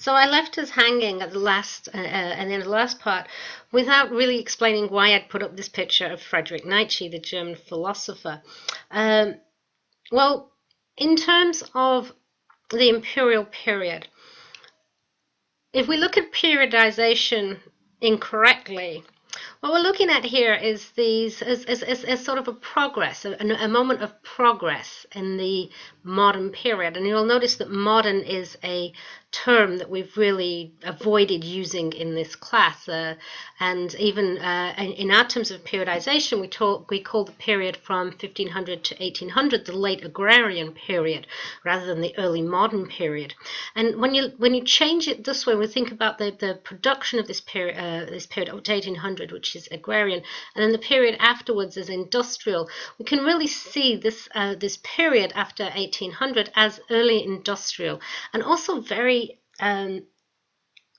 So I left us hanging at the last, and in the last part, without really explaining why I'd put up this picture of Friedrich Nietzsche, the German philosopher. Well, in terms of the imperial period, if we look at periodization incorrectly, what we're looking at here is as sort of a progress, a moment of progress in the modern period. And you'll notice that modern is a term that we've really avoided using in this class. And even in our terms of periodization, we call the period from 1500 to 1800 the late agrarian period, rather than the early modern period. And when you change it this way, we think about the production of this period up to 1800, which is agrarian, and then the period afterwards is industrial. We can really see this period after 1800 as early industrial, and also very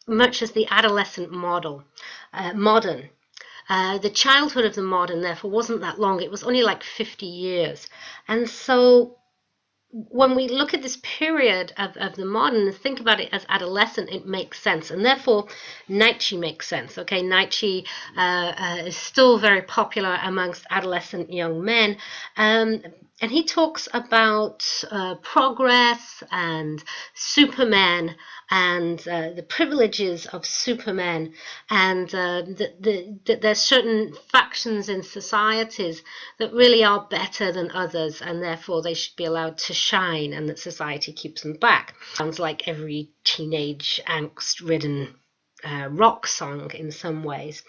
much as the adolescent modern. The childhood of the modern, therefore, wasn't that long. It was only like 50 years. And so when we look at this period of the modern and think about it as adolescent, it makes sense. And therefore, Nietzsche makes sense. Okay, Nietzsche is still very popular amongst adolescent young men. And he talks about progress and Superman and the privileges of Superman, and that there's certain factions in societies that really are better than others, and therefore they should be allowed to shine, and that society keeps them back. Sounds like every teenage angst-ridden rock song in some ways.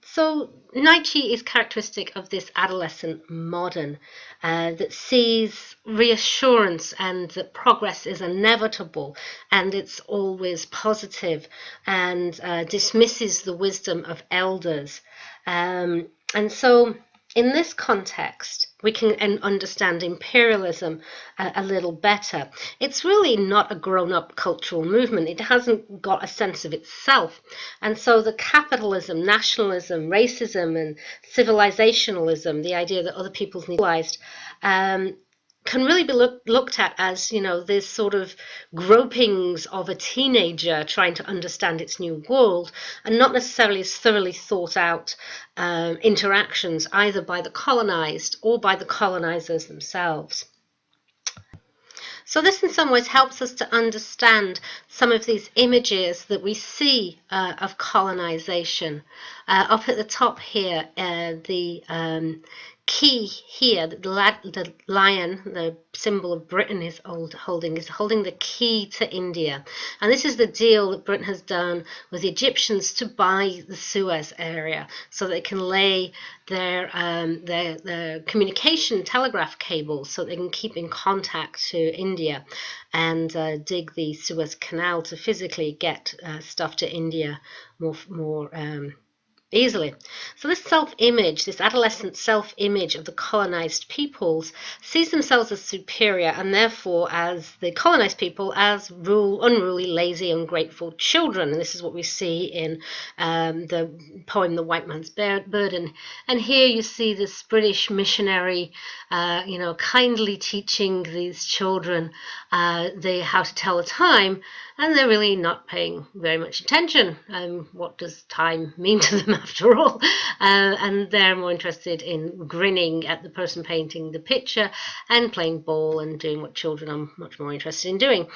So Nietzsche is characteristic of this adolescent modern that sees reassurance and that progress is inevitable and it's always positive, and dismisses the wisdom of elders. And so in this context, we can understand imperialism a little better. It's really not a grown-up cultural movement. It hasn't got a sense of itself. And so the capitalism, nationalism, racism, and civilizationalism, the idea that other people's need realized, can really be looked at as, this sort of gropings of a teenager trying to understand its new world, and not necessarily as thoroughly thought out interactions either by the colonized or by the colonizers themselves. So this in some ways helps us to understand some of these images that we see of colonization. Up at the top here, the key here, the lion, the symbol of Britain, is holding the key to India. And this is the deal that Britain has done with the Egyptians to buy the Suez area so they can lay their communication telegraph cables so they can keep in contact to India, and dig the Suez Canal to physically get stuff to India more easily. So this self-image, this adolescent self-image of the colonized peoples, sees themselves as superior, and therefore as the colonized people as unruly, lazy, ungrateful children. And this is what we see in the poem The White Man's Burden. And here you see this British missionary kindly teaching these children how to tell the time, and they're really not paying very much attention. What does time mean to them after all? And they're more interested in grinning at the person painting the picture and playing ball and doing what children are much more interested in doing.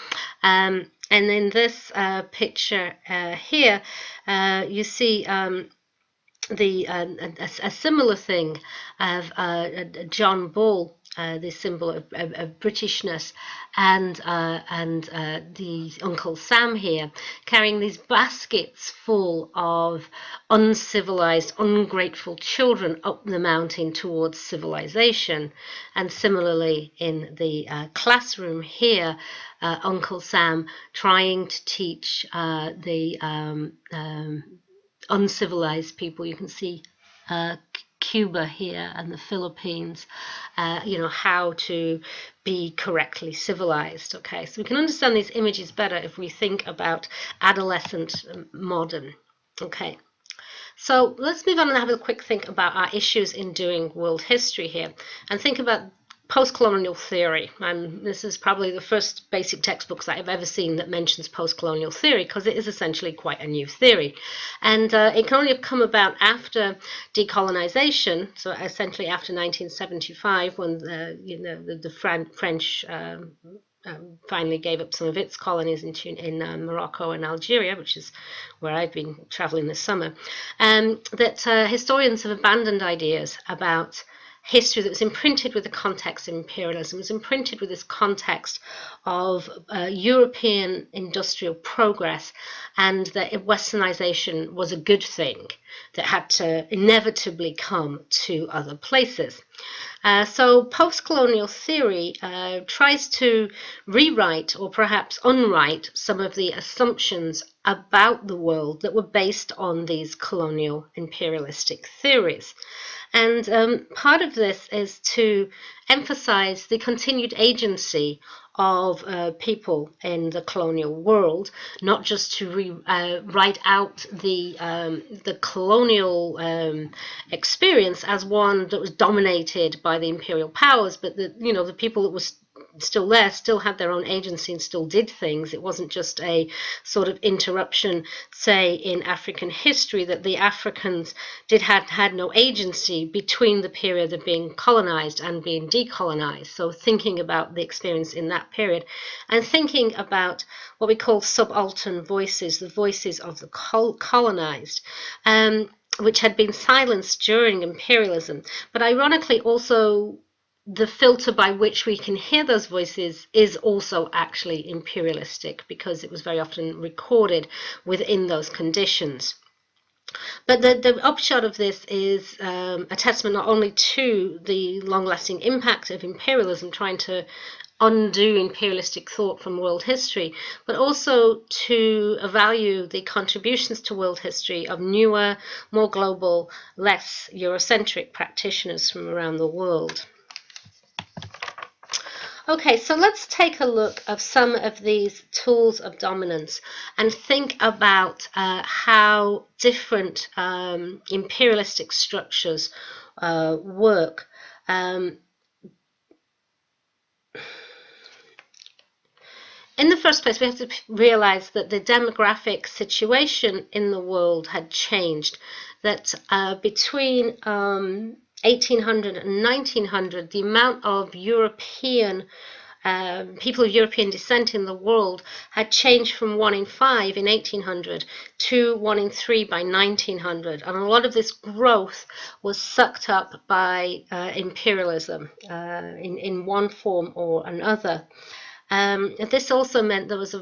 And in this picture here, you see a similar thing of John Bull, the symbol of Britishness, and the Uncle Sam here, carrying these baskets full of uncivilized, ungrateful children up the mountain towards civilization. And similarly in the classroom here, Uncle Sam trying to teach the uncivilized people. You can see Cuba here and the Philippines, how to be correctly civilized. Okay, so we can understand these images better if we think about adolescent modern. Okay, so let's move on and have a quick think about our issues in doing world history here, and think about Post-Colonial Theory, and this is probably the first basic textbooks that I've ever seen that mentions post-colonial theory, because it is essentially quite a new theory, and it can only have come about after decolonization, so essentially after 1975, when the French finally gave up some of its colonies in Morocco and Algeria, which is where I've been traveling this summer, that historians have abandoned ideas about history that was imprinted with the context of imperialism, was imprinted with this context of European industrial progress, and that westernization was a good thing that had to inevitably come to other places. So post-colonial theory tries to rewrite or perhaps unwrite some of the assumptions about the world that were based on these colonial imperialistic theories. And part of this is to emphasize the continued agency of people in the colonial world, not just to write out the colonial experience as one that was dominated by the imperial powers, but the people that was still there still had their own agency and still did things. It wasn't just a sort of interruption, say, in African history, that the Africans had no agency between the period of being colonized and being decolonized. So thinking about the experience in that period, and thinking about what we call subaltern voices, the voices of the colonized, which had been silenced during imperialism, but ironically also the filter by which we can hear those voices is also actually imperialistic, because it was very often recorded within those conditions. But the upshot of this is a testament not only to the long-lasting impact of imperialism trying to undo imperialistic thought from world history, but also to value the contributions to world history of newer, more global, less Eurocentric practitioners from around the world. Okay, so let's take a look at some of these tools of dominance and think about how different imperialistic structures work. In the first place, we have to realize that the demographic situation in the world had changed, that between 1800 and 1900, the amount of European people of European descent in the world had changed from 1 in 5 in 1800 to 1 in 3 by 1900. And a lot of this growth was sucked up by imperialism in one form or another. This also meant there was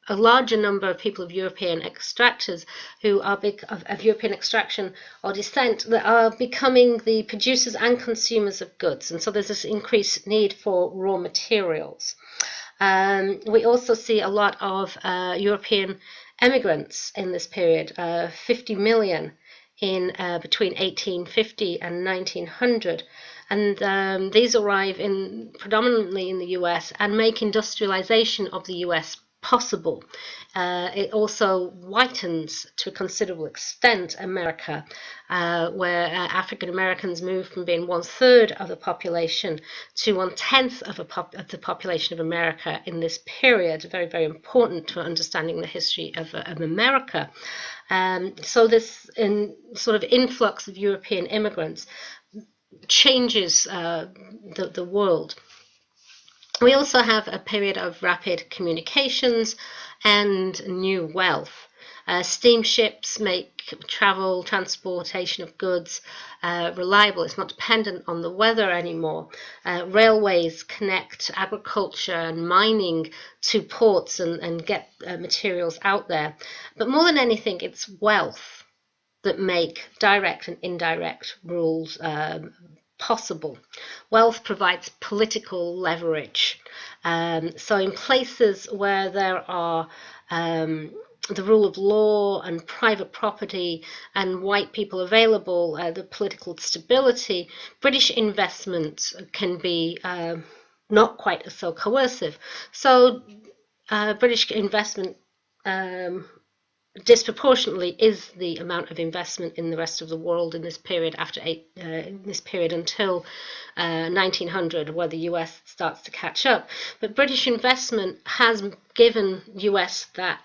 a larger number of people of European extractors who are of European extraction or descent that are becoming the producers and consumers of goods. And so there's this increased need for raw materials. We also see a lot of European immigrants in this period, 50 million in between 1850 and 1900. And these arrive predominantly in the US and make industrialization of the US possible. It also whitens to a considerable extent America, where African Americans moved from being 1/3 of the population to 1/10 of the population of America in this period. Very, very important to understanding the history of America. So this sort of influx of European immigrants changes the world. We also have a period of rapid communications and new wealth. Steamships make transportation of goods reliable. It's not dependent on the weather anymore. Railways connect agriculture and mining to ports and get materials out there. But more than anything, it's wealth that make direct and indirect rules possible. Wealth provides political leverage. So in places where there are the rule of law and private property and white people available, the political stability, British investment can be not quite so coercive. So British investment disproportionately is the amount of investment in the rest of the world in this period this period until 1900, where the US starts to catch up. But British investment has given US that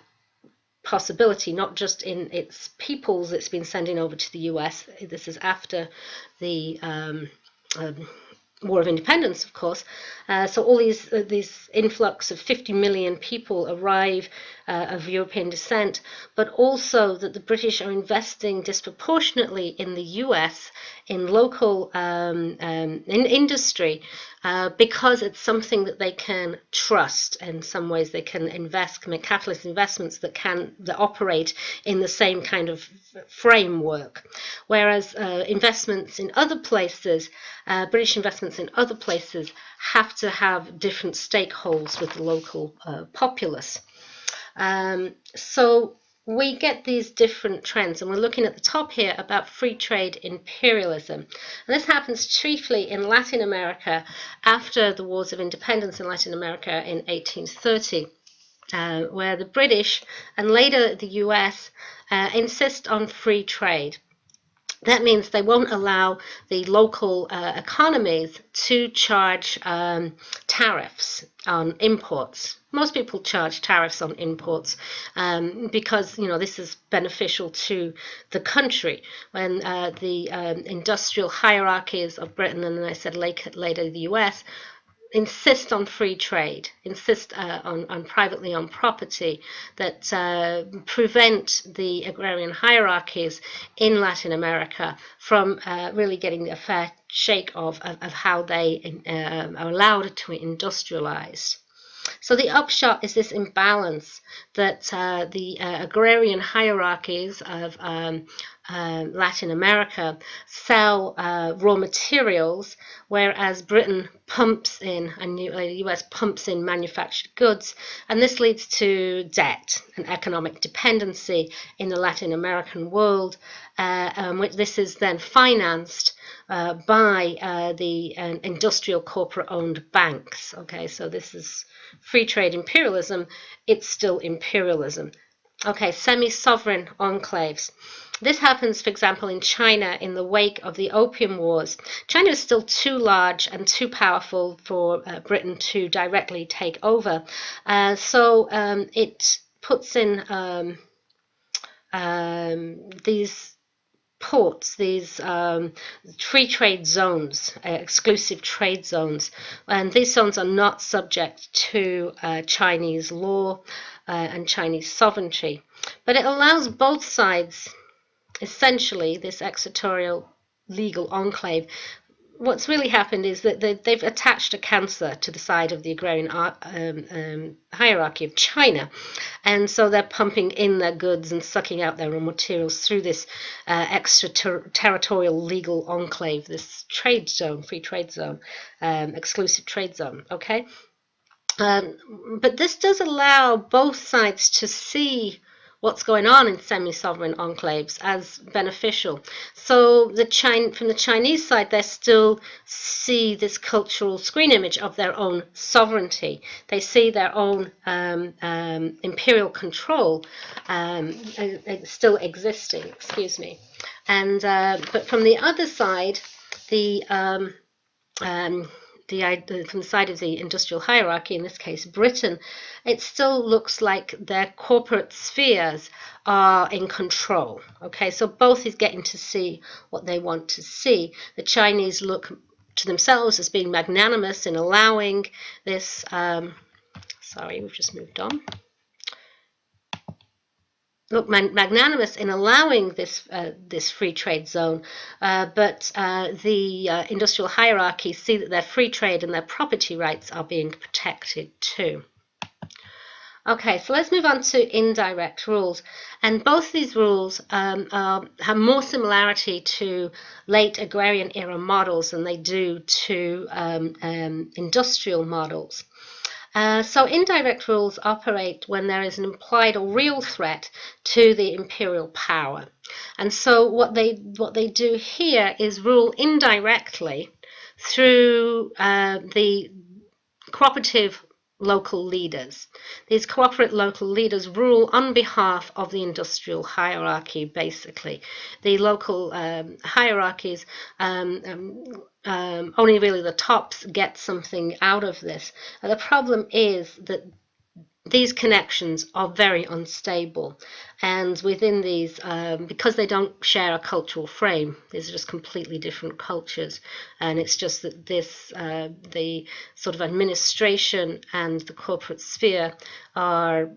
possibility, not just in its peoples it's been sending over to the US. This is after the War of Independence, of course. So all these influx of 50 million people arrive of European descent, but also that the British are investing disproportionately in the US, in local in industry, because it's something that they can trust. In some ways, they can make capitalist investments that operate in the same kind of framework. Whereas investments in other places, British investments in other places, have to have different stakeholders with the local populace. So we get these different trends, and we're looking at the top here about free trade imperialism. And this happens chiefly in Latin America after the Wars of Independence in Latin America in 1830, where the British and later the US insist on free trade. That means they won't allow the local economies to charge tariffs on imports. Most people charge tariffs on imports because, this is beneficial to the country. When the industrial hierarchies of Britain, and then I said later the US, insist on free trade, insist on privately owned property, that prevent the agrarian hierarchies in Latin America from really getting a fair shake of how they are allowed to industrialize. So the upshot is this imbalance that the agrarian hierarchies of Latin America sell raw materials, whereas Britain pumps in, and the US pumps in manufactured goods, and this leads to debt and economic dependency in the Latin American world, which this is then financed by the industrial corporate-owned banks. Okay, so this is free trade imperialism. It's still imperialism. Okay, semi-sovereign enclaves. This happens, for example, in China in the wake of the Opium Wars. China is still too large and too powerful for Britain to directly take over. So it puts in these ports, these free trade zones, exclusive trade zones, and these zones are not subject to Chinese law and Chinese sovereignty. But it allows both sides, essentially, this extraterritorial legal enclave. What's really happened is that they've attached a cancer to the side of the agrarian hierarchy of China, and so they're pumping in their goods and sucking out their raw materials through this extraterritorial legal enclave, this trade zone, free trade zone, exclusive trade zone, okay? But this does allow both sides to see what's going on in semi-sovereign enclaves as beneficial. So from the Chinese side, they still see this cultural screen image of their own sovereignty. They see their own imperial control still existing. Excuse me. And but from the other side, from the side of the industrial hierarchy, in this case Britain, it still looks like their corporate spheres are in control. Okay, so both is getting to see what they want to see. The Chinese look to themselves as being magnanimous in allowing this. Sorry, we've just moved on. Look magnanimous in allowing this free trade zone, but the industrial hierarchy see that their free trade and their property rights are being protected too. Okay, so let's move on to indirect rules, and both these rules have more similarity to late agrarian era models than they do to industrial models. So indirect rules operate when there is an implied or real threat to the imperial power. And so what they do here is rule indirectly through the cooperative local leaders. These cooperate local leaders rule on behalf of the industrial hierarchy, basically. The local hierarchies, only really the tops get something out of this. And the problem is that these connections are very unstable, and within these, because they don't share a cultural frame, these are just completely different cultures, and it's just that this, the sort of administration and the corporate sphere are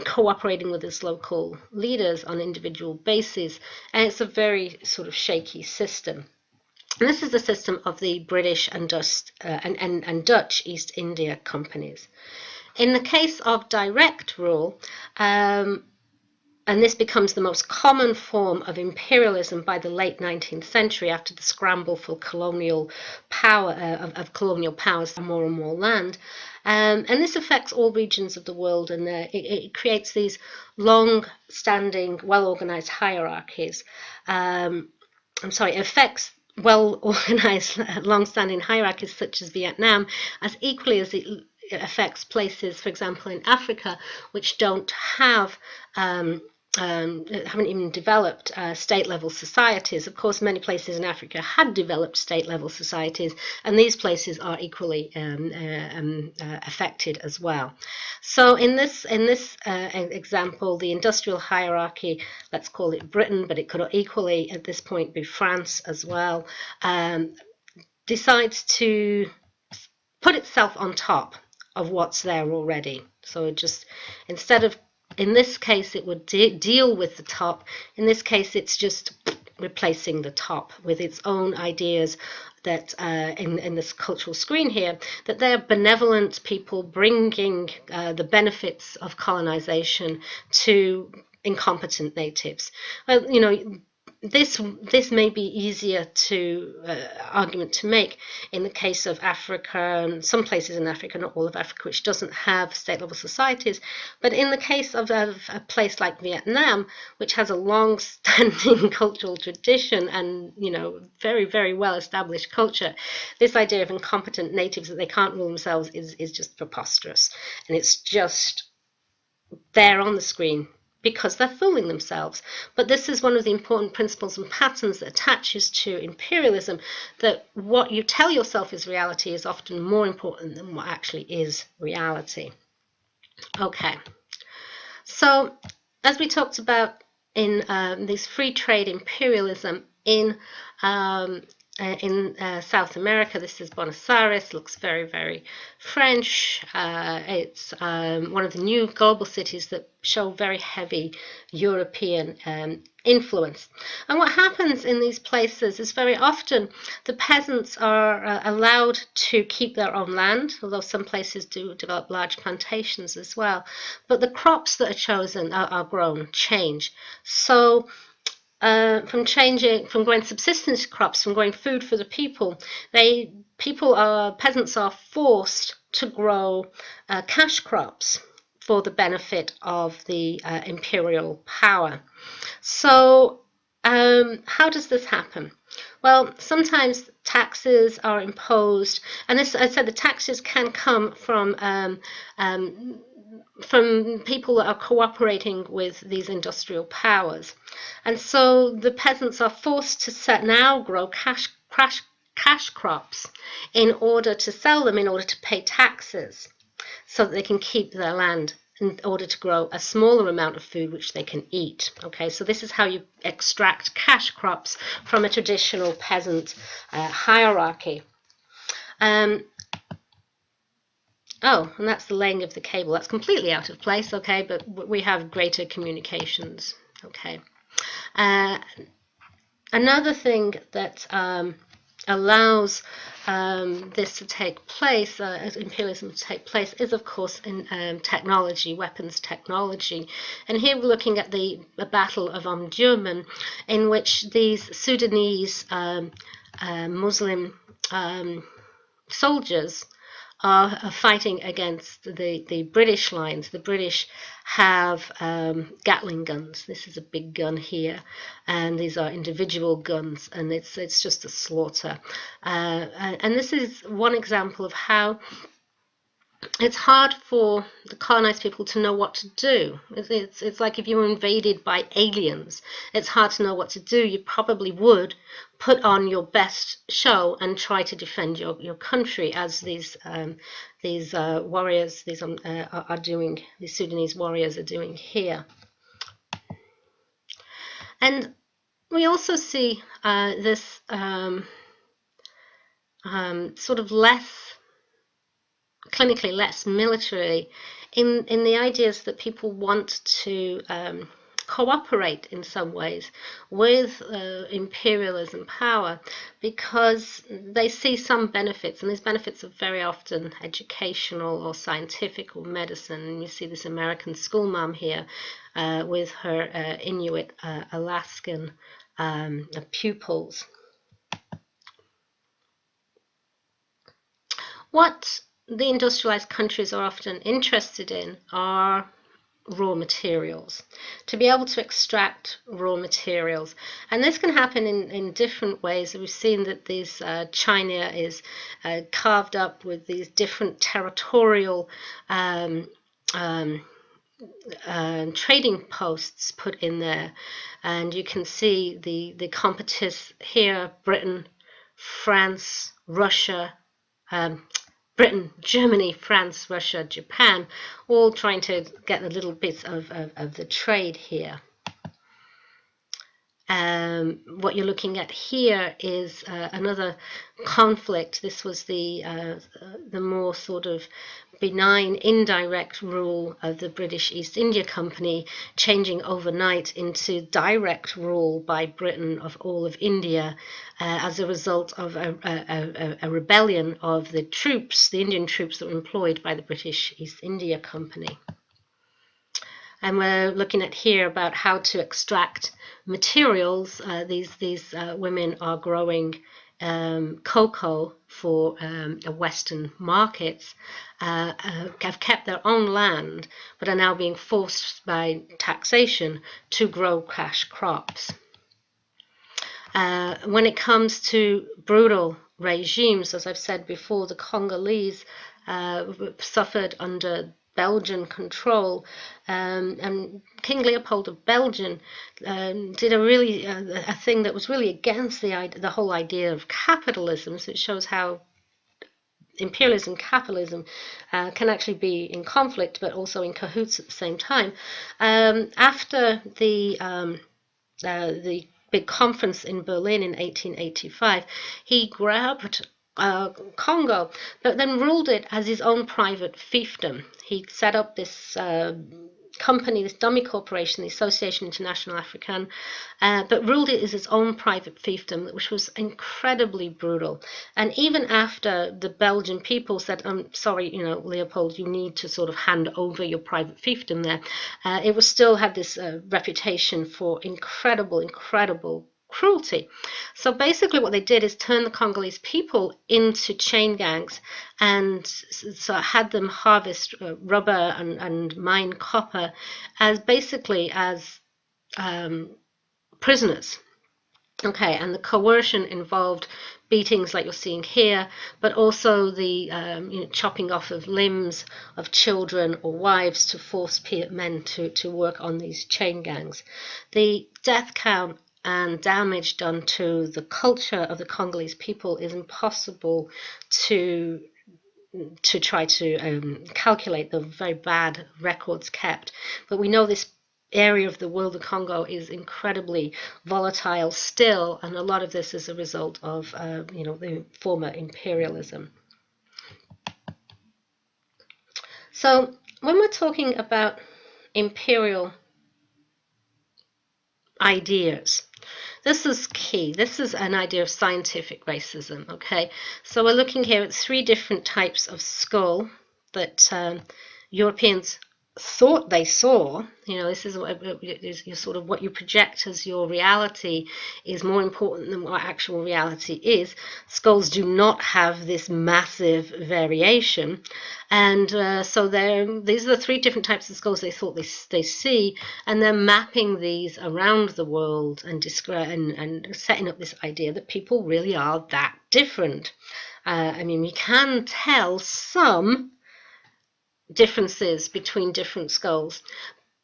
cooperating with its local leaders on individual bases, and it's a very sort of shaky system. And this is the system of the British and Dutch East India companies. In the case of direct rule, and this becomes the most common form of imperialism by the late 19th century, after the scramble for colonial power, of colonial powers for more and more land. And this affects all regions of the world, and it creates these long-standing, well-organized hierarchies. It affects well-organized, long-standing hierarchies such as Vietnam, as equally as it affects places, for example, in Africa, which don't have haven't even developed state-level societies. Of course, many places in Africa had developed state-level societies, and these places are equally affected as well. So in this example, the industrial hierarchy, let's call it Britain, but it could equally at this point be France as well, decides to put itself on top of what's there already. So it just, instead of, in this case, it would deal with the top. In this case, it's just replacing the top with its own ideas that, in this cultural screen here, that they're benevolent people bringing the benefits of colonization to incompetent natives. Well, you know, this may be easier argument to make in the case of Africa, and some places in Africa, not all of Africa, which doesn't have state-level societies. But in the case of a place like Vietnam, which has a long-standing cultural tradition and, you know, very, very well-established culture, this idea of incompetent natives that they can't rule themselves is just preposterous, and it's just there on the screen, because they're fooling themselves. But this is one of the important principles and patterns that attaches to imperialism, that what you tell yourself is reality is often more important than what actually is reality. Okay, so as we talked about in this free trade imperialism in South America, this is Buenos Aires, looks very, very French. It's one of the new global cities that show very heavy European influence. And what happens in these places is very often the peasants are allowed to keep their own land, although some places do develop large plantations as well. But the crops that are chosen are grown, change. So from growing subsistence crops, from growing food for the people, peasants are forced to grow cash crops for the benefit of the imperial power. So how does this happen? Well, sometimes taxes are imposed, and this, I said, the taxes can come from people that are cooperating with these industrial powers. And so the peasants are forced to now grow cash crops in order to sell them, in order to pay taxes, so that they can keep their land in order to grow a smaller amount of food which they can eat. Okay, so this is how you extract cash crops from a traditional peasant hierarchy. Oh, and that's the laying of the cable. That's completely out of place, okay, but we have greater communications, okay. Another thing that allows this to take place, imperialism to take place, is of course in technology, weapons technology. And here we're looking at the Battle of Omdurman, in which these Sudanese Muslim soldiers are fighting against the British lines. The British have Gatling guns. This is a big gun here, and these are individual guns, and it's just a slaughter. And this is one example of how it's hard for the colonized people to know what to do. It's like if you were invaded by aliens. It's hard to know what to do. You probably would put on your best show and try to defend your country, as these warriors are doing. These Sudanese warriors are doing here. And we also see this sort of clinically less military in the ideas that people want to cooperate in some ways with imperialism power, because they see some benefits, and these benefits are very often educational or scientific or medicine. And you see this American school mom here with her Inuit Alaskan pupils. What the industrialized countries are often interested in are raw materials, to be able to extract raw materials. And this can happen in different ways. We've seen that these China is carved up with these different territorial trading posts put in there. And you can see the competitors here: Britain, France, Russia, Britain, Germany, France, Russia, Japan, all trying to get a little bit of the trade here. What you're looking at here is another conflict. This was the more sort of benign indirect rule of the British East India Company, changing overnight into direct rule by Britain of all of India as a result of a rebellion of the troops, the Indian troops that were employed by the British East India Company. And we're looking at here about how to extract materials. These women are growing cocoa for Western markets, have kept their own land, but are now being forced by taxation to grow cash crops. When it comes to brutal regimes, as I've said before, the Congolese suffered under Belgian control, and King Leopold of Belgium did a thing that was really against the whole idea of capitalism. So it shows how imperialism and capitalism can actually be in conflict, but also in cahoots at the same time. After the big conference in Berlin in 1885, he grabbed Congo, but then ruled it as his own private fiefdom. He set up this company, this dummy corporation, the Association International Africaine, but ruled it as his own private fiefdom, which was incredibly brutal. And even after the Belgian people said, "I'm sorry, Leopold, you need to sort of hand over your private fiefdom there," it was still had this reputation for incredible cruelty. So basically what they did is turn the Congolese people into chain gangs, and so had them harvest rubber and mine copper as prisoners. Okay, and the coercion involved beatings like you're seeing here, but also the chopping off of limbs of children or wives to force men to work on these chain gangs. The death count and damage done to the culture of the Congolese people is impossible to try to calculate. The very bad records kept. But we know this area of the world, the Congo, is incredibly volatile still, and a lot of this is a result of the former imperialism. So when we're talking about imperial ideas, this is key. This is an idea of scientific racism, okay? So we're looking here at 3 different types of skull that Europeans thought they saw. This is sort of what you project as your reality is more important than what actual reality is. Skulls do not have this massive variation, and so these are the 3 different types of skulls they thought they see, and they're mapping these around the world and setting up this idea that people really are that different. We can tell some differences between different skulls.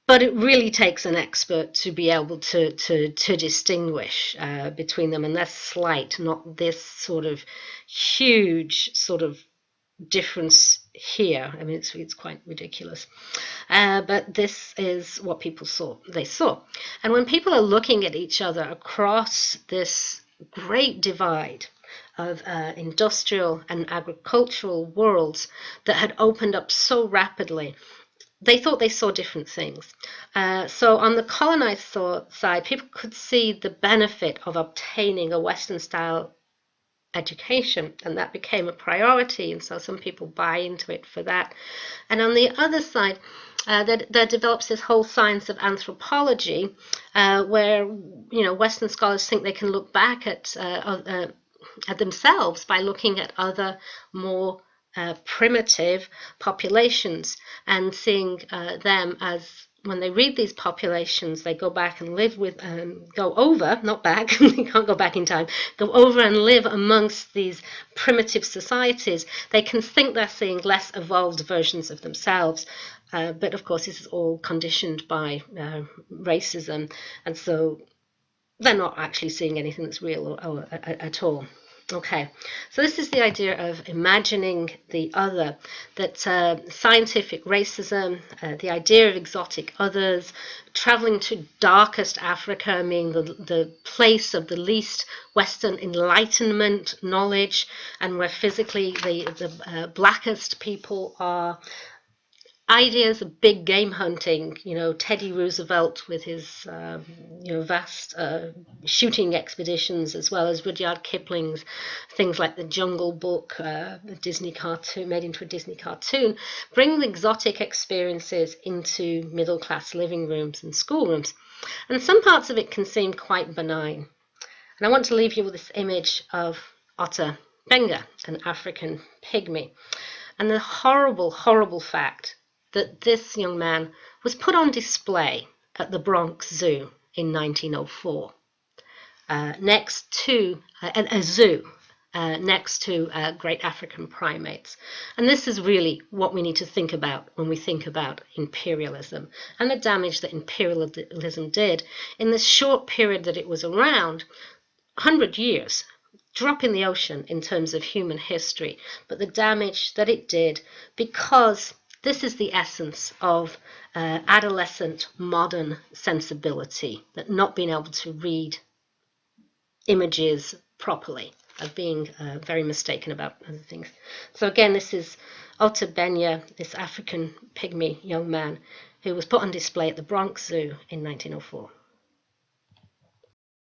But it really takes an expert to be able to distinguish between them, and that's slight, not this sort of huge sort of difference here. I mean, it's quite ridiculous. But this is what people saw. And when people are looking at each other across this great divide of industrial and agricultural worlds that had opened up so rapidly, they thought they saw different things. So on the colonized side, people could see the benefit of obtaining a Western style education, and that became a priority, and so some people buy into it for that. And on the other side, there develops this whole science of anthropology, where Western scholars think they can look back at themselves by looking at other more primitive populations and seeing them as, when they read these populations, they go back and live with, go over, not back, you can't go back in time, go over and live amongst these primitive societies. They can think they're seeing less evolved versions of themselves. But of course, this is all conditioned by racism. And so they're not actually seeing anything that's real or at all. Okay, so this is the idea of imagining the other, that scientific racism, the idea of exotic others, traveling to darkest Africa, meaning the place of the least Western Enlightenment knowledge, and where physically the blackest people are. Ideas of big game hunting, Teddy Roosevelt with his, vast shooting expeditions, as well as Rudyard Kipling's things like The Jungle Book, a Disney cartoon made into a Disney cartoon, bring exotic experiences into middle-class living rooms and schoolrooms. And some parts of it can seem quite benign. And I want to leave you with this image of Otter Benga, an African pygmy, and the horrible, horrible fact that this young man was put on display at the Bronx Zoo in 1904, next to a zoo, next to great African primates. And this is really what we need to think about when we think about imperialism and the damage that imperialism did in the short period that it was around, 100 years, drop in the ocean in terms of human history, but the damage that it did, because this is the essence of adolescent modern sensibility, that not being able to read images properly, of being very mistaken about other things. So again, this is Ota Benya, this African pygmy young man who was put on display at the Bronx Zoo in 1904.